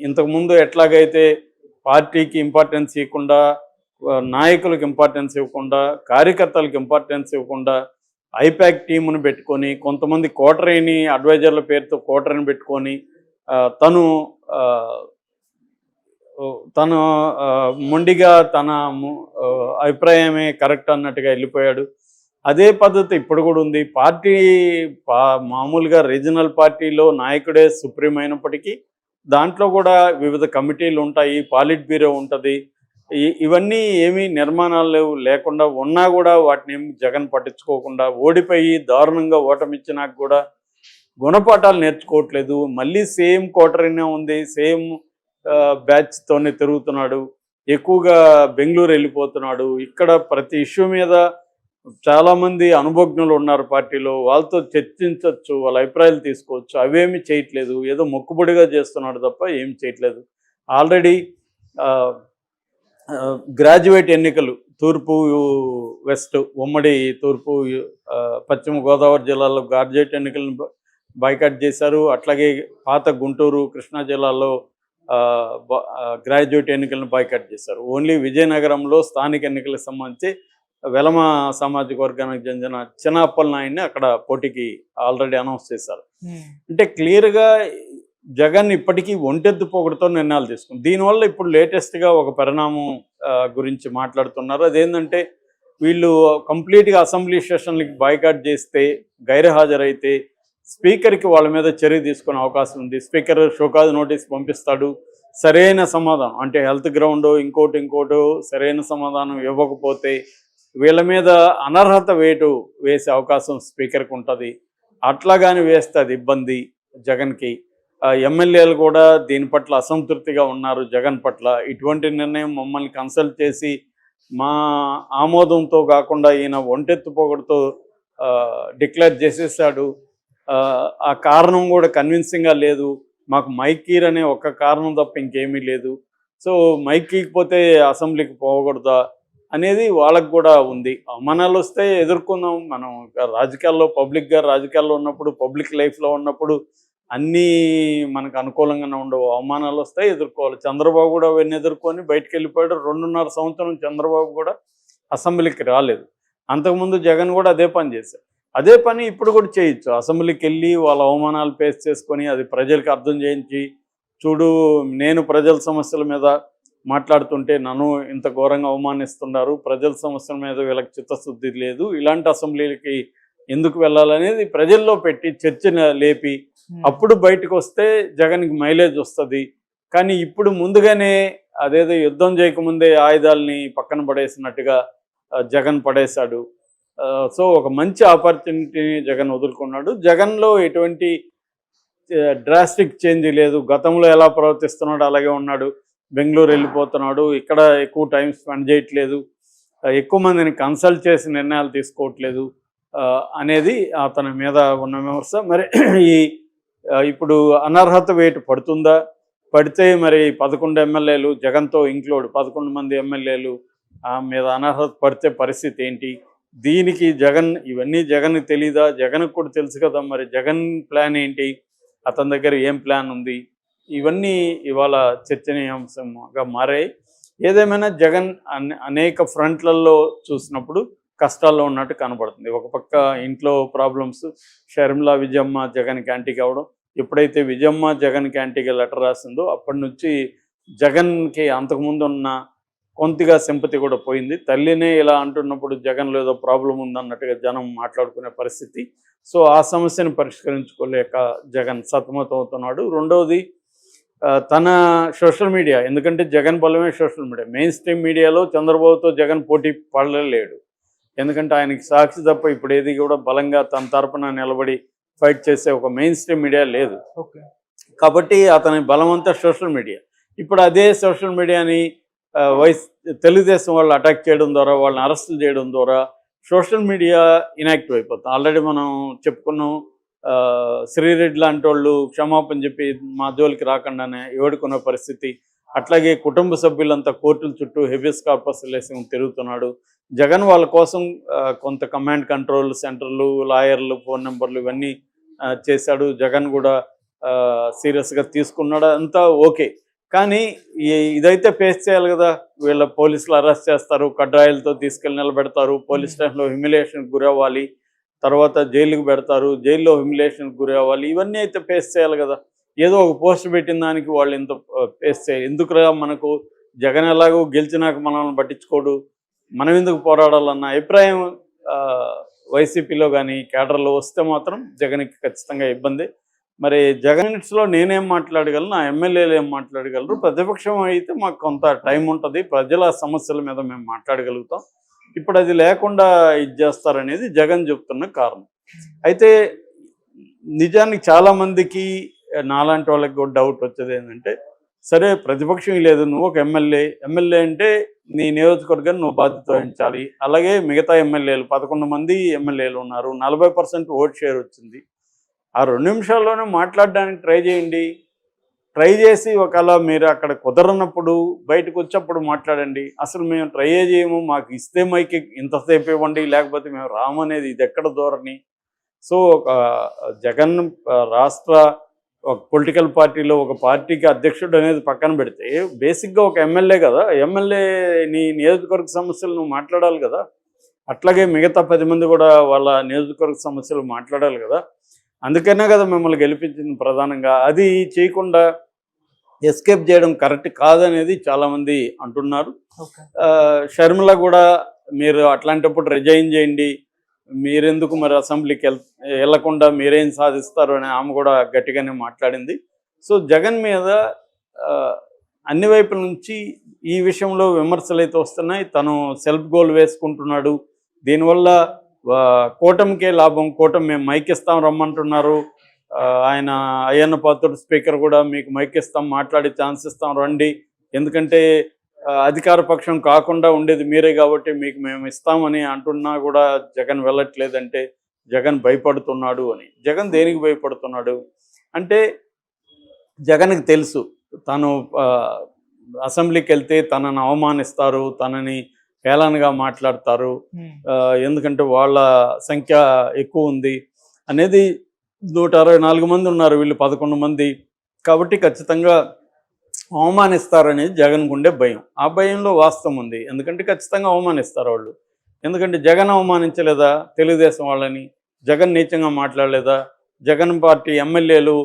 ఇంతకుముందు ఎట్లాగైతే పార్టీకి ఇంపార్టెన్స్ ఇవ్వకుండా, నాయకులకు ఇంపార్టెన్స్ ఇవ్వకుండా, కార్యకర్తలకు ఇంపార్టెన్స్ ఇవ్వకుండా ఐపాక్ టీమును పెట్టుకొని, కొంతమంది కోటరీని అడ్వైజర్ల పేరుతో కోటరీని పెట్టుకొని తను తను మొండిగా తన అభిప్రాయమే కరెక్ట్ అన్నట్టుగా వెళ్ళిపోయాడు. అదే పద్ధతి ఇప్పుడు కూడా ఉంది. పార్టీ మామూలుగా రీజనల్ పార్టీలో నాయకుడే సుప్రీం అయినప్పటికీ దాంట్లో కూడా వివిధ కమిటీలు ఉంటాయి, పాలిట్ బ్యూరో ఉంటుంది. ఇవన్నీ ఏమీ నిర్మాణాలు లేకుండా ఉన్నా కూడా వాటిని ఏమి జగన్ పట్టించుకోకుండా ఓడిపోయి దారుణంగా ఓటమిచ్చినాక కూడా గుణపాఠాలు నేర్చుకోవట్లేదు. మళ్ళీ సేమ్ కోటరీనే ఉంది, సేమ్ బ్యాచ్తోనే తిరుగుతున్నాడు. ఎక్కువగా బెంగళూరు వెళ్ళిపోతున్నాడు. ఇక్కడ ప్రతి ఇష్యూ మీద చాలామంది అనుభవజ్ఞులు ఉన్నారు పార్టీలో, వాళ్ళతో చర్చించవచ్చు, వాళ్ళ అభిప్రాయాలు తీసుకోవచ్చు. అవేమి చేయట్లేదు. ఏదో మొక్కుబడిగా చేస్తున్నాడు తప్ప ఏమి చేయట్లేదు. ఆల్రెడీ గ్రాడ్యుయేట్ ఎన్నికలు తూర్పు వెస్ట్ ఉమ్మడి తూర్పు పశ్చిమ గోదావరి జిల్లాలో గ్రాడ్యుయేట్ ఎన్నికలను బాయ్కాట్ చేశారు. అట్లాగే పాత గుంటూరు కృష్ణా జిల్లాలో గ్రాడ్యుయేట్ ఎన్నికలను బాయ్కాట్ చేశారు. ఓన్లీ విజయనగరంలో స్థానిక ఎన్నికలకు సంబంధించి వెలమ సామాజిక వర్గానికి చెందిన చిన్నప్పల నాయుడిని అక్కడ పోటీకి ఆల్రెడీ అనౌన్స్ చేశారు. అంటే క్లియర్గా జగన్ ఇప్పటికీ ఒంటెద్దు పొగడుతో నిర్ణయాలు తీసుకుంది. దీనివల్ల ఇప్పుడు లేటెస్ట్గా ఒక పరిణామం గురించి మాట్లాడుతున్నారు. అదేంటంటే వీళ్ళు కంప్లీట్గా అసెంబ్లీ సెషన్లకి బాయ్కాట్ చేస్తే, గైర్హాజరైతే స్పీకర్కి వాళ్ళ మీద చర్య తీసుకునే అవకాశం ఉంది. స్పీకర్ షోకాజ్ నోటీస్ పంపిస్తాడు. సరైన సమాధానం అంటే హెల్త్ గ్రౌండ్ ఇంకోటో సరైన సమాధానం ఇవ్వకపోతే వీళ్ళ మీద అనర్హత వేటు వేసే అవకాశం స్పీకర్కి ఉంటుంది. అట్లా కానీ వేస్తే అది ఇబ్బంది జగన్కి. ఎమ్మెల్యేలు కూడా దీని పట్ల అసంతృప్తిగా ఉన్నారు జగన్ పట్ల. ఇటువంటి నిర్ణయం మమ్మల్ని కన్సల్ట్ చేసి మా ఆమోదంతో కాకుండా ఈయన ఒంటెత్తు పొగడుతో డిక్లేర్ చేసేసాడు. ఆ కారణం కూడా కన్విన్సింగ్గా లేదు. మాకు మైకీర్ అనే ఒక కారణం తప్ప ఇంకేమీ లేదు. సో మైకీకపోతే అసెంబ్లీకి పోకూడదా అనేది వాళ్ళకు కూడా ఉంది. అవమానాలు వస్తే ఎదుర్కొందాం. మనం రాజకీయాల్లో రాజకీయాల్లో ఉన్నప్పుడు, పబ్లిక్ లైఫ్లో ఉన్నప్పుడు అన్నీ మనకు అనుకూలంగానే ఉండవు. అవమానాలు వస్తాయి, ఎదుర్కోవాలి. చంద్రబాబు కూడా అవన్నీ ఎదుర్కొని బయటకు వెళ్ళిపోయాడు. 2.5 సంవత్సరం చంద్రబాబు కూడా అసెంబ్లీకి రాలేదు. అంతకుముందు జగన్ కూడా అదే పని చేశారు. అదే పని ఇప్పుడు కూడా చేయొచ్చు. అసెంబ్లీకి వెళ్ళి వాళ్ళ అవమానాలు ఫేస్ చేసుకొని అది ప్రజలకు అర్థం చేయించి, చూడు నేను ప్రజల సమస్యల మీద మాట్లాడుతుంటే నన్ను ఇంత ఘోరంగా అవమానిస్తున్నారు, ప్రజల సమస్యల మీద వీళ్ళకి చిత్తశుద్ధి లేదు, ఇలాంటి అసెంబ్లీలకి ఎందుకు వెళ్ళాలనేది ప్రజల్లో పెట్టి చర్చను లేపి అప్పుడు బయటకు వస్తే జగన్కి మైలేజ్ వస్తుంది. కానీ ఇప్పుడు ముందుగానే అదేదో యుద్ధం చేయకముందే ఆయుధాలని పక్కన పడేసినట్టుగా జగన్ పడేశాడు. సో ఒక మంచి ఆపర్చునిటీని జగన్ వదులుకున్నాడు. జగన్లో ఎటువంటి డ్రాస్టిక్ చేంజ్ లేదు. గతంలో ఎలా ప్రవర్తిస్తున్నాడు అలాగే ఉన్నాడు. బెంగళూరు వెళ్ళిపోతున్నాడు, ఇక్కడ ఎక్కువ టైం స్పెండ్ చేయట్లేదు, ఎక్కువ మందిని కన్సల్ట్ చేసి నిర్ణయాలు తీసుకోవట్లేదు అనేది అతని మీద ఉన్న విమర్శ. మరి ఇప్పుడు అనర్హత వేటు పడుతుందా? పడితే మరి 11 ఎమ్మెల్యేలు జగన్తో ఇంక్లూడ్ 11 మంది ఎమ్మెల్యేలు మీద అనర్హత పడితే పరిస్థితి ఏంటి? దీనికి ఇవన్నీ జగన్కి తెలీదా? జగన్కి కూడా తెలుసు కదా. మరి జగన్ ప్లాన్ ఏంటి? అతని దగ్గర ఏం ప్లాన్ ఉంది? ఇవన్నీ ఇవాళ చర్చనీయాంశంగా మారాయి. ఏదేమైనా జగన్ అనేక ఫ్రంట్లలో చూసినప్పుడు కష్టాల్లో ఉన్నట్టు కనబడుతుంది. ఒక పక్క ఇంట్లో ప్రాబ్లమ్స్, షర్మిలా విజయమ్మ జగన్కి యాంటీకి అవ్వడం. ఎప్పుడైతే విజయమ్మ జగన్కి యాంటీగా లెటర్ రాసిందో అప్పటి నుంచి జగన్కి అంతకుముందు ఉన్న కొంతగా సింపతి కూడా పోయింది. తల్లినే ఇలా అంటున్నప్పుడు జగన్లో ఏదో ప్రాబ్లం ఉందన్నట్టుగా జనం మాట్లాడుకునే పరిస్థితి. సో ఆ సమస్యను పరిష్కరించుకోలేక జగన్ సతమతం అవుతున్నాడు. రెండవది తన సోషల్ మీడియా, ఎందుకంటే జగన్ బలమే సోషల్ మీడియా. మెయిన్ స్ట్రీమ్ మీడియాలో చంద్రబాబుతో జగన్ పోటీ పడలేడు. ఎందుకంటే ఆయనకి సాక్షి తప్ప ఇప్పుడు ఏది కూడా బలంగా తన తరపున నిలబడి ఫైట్ చేసే ఒక మెయిన్ స్ట్రీమ్ మీడియా లేదు. కాబట్టి అతని బలమంతా సోషల్ మీడియా. ఇప్పుడు అదే సోషల్ మీడియాని తెలుగుదేశం వాళ్ళు అటాక్ చేయడం ద్వారా, వాళ్ళని అరెస్టులు చేయడం ద్వారా సోషల్ మీడియా ఇన్యాక్టివ్ అయిపోతుంది. ఆల్రెడీ మనం చెప్పుకున్నాం. శ్రీరెడ్డి లాంటి వాళ్ళు క్షమాపణ చెప్పి మా జోలికి రాకుండానే ఏడుకున్న పరిస్థితి. అట్లాగే కుటుంబ సభ్యులంతా కోర్టుల చుట్టూ హెబియస్ కార్పస్ లేసి తిరుగుతున్నాడు. జగన్ వాళ్ళ కోసం కొంత కమాండ్ కంట్రోల్ సెంటర్లు, లాయర్లు, ఫోన్ నెంబర్లు ఇవన్నీ చేశాడు. జగన్ కూడా సీరియస్గా తీసుకున్నాడు. అంతా ఓకే. కానీ ఇదైతే ఫేస్ చేయాలి కదా. వీళ్ళ పోలీసులు అరెస్ట్ చేస్తారు, కడ్రాయిలతో తీసుకెళ్ళి నిలబెడతారు, పోలీస్ స్టేషన్లో హ్యూమిలియేషన్కి గురవ్వాలి, తర్వాత జైలుకి పెడతారు, జైల్లో హ్యూమిలియేషన్కి గురవ్వాలి. ఇవన్నీ అయితే ఫేస్ చేయాలి కదా. ఏదో ఒక పోస్ట్ పెట్టిన దానికి వాళ్ళు ఇంత ఫేస్ చేయాలి. ఎందుకురా మనకు జగన్ ఎలాగో గెలిచినాక మనల్ని పట్టించుకోడు, మనం ఎందుకు పోరాడాలన్న అభిప్రాయం వైసీపీలో కానీ కేడర్లో వస్తే మాత్రం జగన్కి ఖచ్చితంగా ఇబ్బంది. మరి జగన్లో నేనేం మాట్లాడగలను, ఆ ఎమ్మెల్యేలు ఏం మాట్లాడగలరు, ప్రతిపక్షం అయితే మాకు కొంత టైం ఉంటుంది, ప్రజల సమస్యల మీద మేము మాట్లాడగలుగుతాం. ఇప్పుడు అది లేకుండా ఇది చేస్తారనేది జగన్ చెప్తున్న కారణం. అయితే నిజానికి చాలామందికి నాలాంటి వాళ్ళకి కూడా డౌట్ వచ్చేది ఏంటంటే, సరే ప్రతిపక్షం లేదు, నువ్వు ఒక ఎమ్మెల్యే అంటే నీ నియోజకవర్గాన్ని నువ్వు బాధ్యత వహించాలి. అలాగే మిగతా ఎమ్మెల్యేలు 11 మంది ఎమ్మెల్యేలు ఉన్నారు, 40% ఓట్ షేర్ వచ్చింది. ఆ 2 నిమిషాల్లోనే మాట్లాడడానికి ట్రై చేయండి. ట్రై చేసి ఒకవేళ మీరు అక్కడ కుదరనప్పుడు బయటకు వచ్చేప్పుడు మాట్లాడండి. అసలు మేము ట్రై చేయము, మాకు ఇస్తే మైకి ఇంతసేపు ఇవ్వండి, లేకపోతే మేము రామనేది ఇది ఎక్కడ ధోరణి. సో ఒక జగన్ రాష్ట్ర ఒక పొలిటికల్ పార్టీలో ఒక పార్టీకి అధ్యక్షుడు అనేది పక్కన పెడితే బేసిక్గా ఒక ఎమ్మెల్యే కదా, ఎమ్మెల్యే నీ నియోజకవర్గ సమస్యలు నువ్వు మాట్లాడాలి కదా. అట్లాగే మిగతా 10 మంది కూడా వాళ్ళ నియోజకవర్గ సమస్యలు మాట్లాడాలి కదా. అందుకనే కదా మిమ్మల్ని గెలిపించింది ప్రధానంగా. అది చేయకుండా ఎస్కేప్ చేయడం కరెక్ట్ కాదనేది చాలామంది అంటున్నారు. షర్మిల కూడా మీరు అట్లాంటప్పుడు రిజైన్ చేయండి, మీరెందుకు మరి అసెంబ్లీకి వెళ్లకుండా మీరేం సాధిస్తారు అని ఆమె కూడా గట్టిగానే మాట్లాడింది. సో జగన్ మీద అన్ని వైపుల నుంచి ఈ విషయంలో విమర్శలు అయితే వస్తున్నాయి. తను సెల్ఫ్ గోల్ వేసుకుంటున్నాడు, దీనివల్ల కూటమికే లాభం, కూటమి మేము మైక్ ఇస్తాం రమ్మంటున్నారు. ఆయన అయ్యన్న పాత్రుడు స్పీకర్ కూడా మీకు మైక్ ఇస్తాం, మాట్లాడే ఛాన్స్ ఇస్తాం రండి, ఎందుకంటే అధికార పక్షం కాకుండా ఉండేది మీరే కాబట్టి మీకు మేము ఇస్తామని అంటున్నా కూడా జగన్ వెళ్ళట్లేదంటే జగన్ భయపడుతున్నాడు అని. జగన్ దేనికి భయపడుతున్నాడు అంటే, జగన్కి తెలుసు తను అసెంబ్లీకి వెళ్తే తనని అవమానిస్తారు, తనని హేళనగా మాట్లాడతారు, ఎందుకంటే వాళ్ళ సంఖ్య ఎక్కువ ఉంది అనేది. 164 మంది ఉన్నారు, వీళ్ళు 11 మంది, కాబట్టి ఖచ్చితంగా అవమానిస్తారనేది జగన్కు ఉండే భయం. ఆ భయంలో వాస్తవం ఉంది, ఎందుకంటే ఖచ్చితంగా అవమానిస్తారు వాళ్ళు. ఎందుకంటే జగన్ అవమానించలేదా తెలుగుదేశం వాళ్ళని, జగన్ నీచంగా మాట్లాడలేదా, జగన్ పార్టీ ఎమ్మెల్యేలు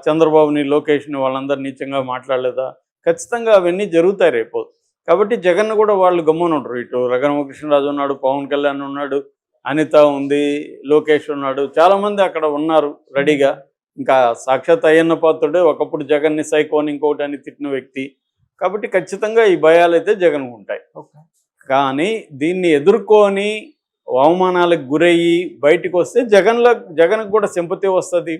చంద్రబాబుని లోకేష్ని వాళ్ళందరూ నీచంగా మాట్లాడలేదా, ఖచ్చితంగా అవన్నీ జరుగుతాయి రేపు. కాబట్టి జగన్ కూడా వాళ్ళు గమ్మున ఉంటారు. ఇటు రఘురామకృష్ణరాజు ఉన్నాడు, పవన్ కళ్యాణ్ ఉన్నాడు, అనిత ఉంది, లోకేష్ ఉన్నాడు, చాలామంది అక్కడ ఉన్నారు రెడీగా. ఇంకా సాక్షాత్ అయ్యన్న పాత్రుడే ఒకప్పుడు జగన్ని సైకోని ఇంకోటి అని తిట్టిన వ్యక్తి. కాబట్టి ఖచ్చితంగా ఈ భయాలు అయితే జగన్ ఉంటాయి. కానీ దీన్ని ఎదుర్కొని అవమానాలకు గురయ్యి బయటకు వస్తే జగన్కు కూడా సింపతి వస్తుంది.